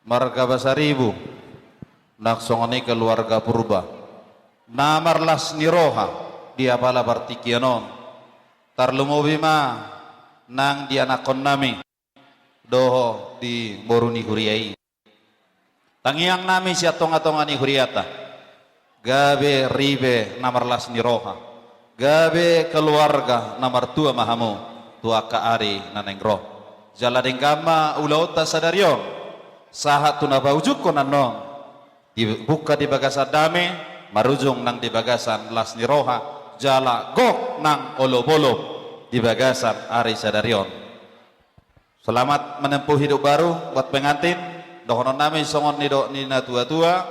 marga basaribu naksongani keluarga purba namarlas niroha dia bala bartikianon tarlumobima nang dianakon nami doho di boruni huriai tangiang nami siatonga-tongani huriata gabe ribe namarlas niroha gabe keluarga namar tua mahamu tua kaari nanengro jala denggama ulauta sadarion sahat tunaba ujukon anon dibuka di bagasan dame marujung nang di bagasan las niroha jala gok nang olo-bolo di bagasan ari sadarion. Selamat menempuh hidup baru buat pengantin dohonon nami songon nido nina tua-tua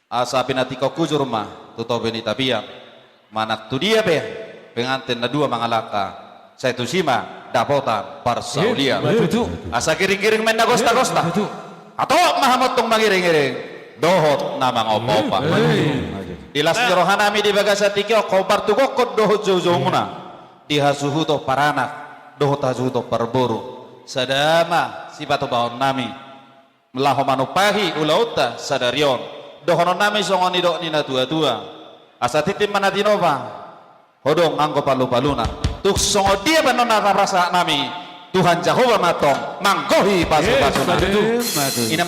asa pinatiko kujurma tuto beni tabiang manak tu dia be pengantin na dua mangalaka saya tu sima dapotan parsaulia asa kiring-kiring men nagosta-gosta atau mahamot tong mangiring-iring dohot nama ngopopa dilas rohanami di bagasa tikio kobar tu kokot dohot jauh-jauhuna dihasuhu to paranak dohot hasuhu to parburu sadama sipato baon nami melaho manupahi ulauta sadarion dohonon nami songon idok nina tua-tua asa titim manatinova hodong anggo palu-paluna tuk songo dia banona rasa nami Tuhan Jehovah matong manggohi pasu-pasuna ina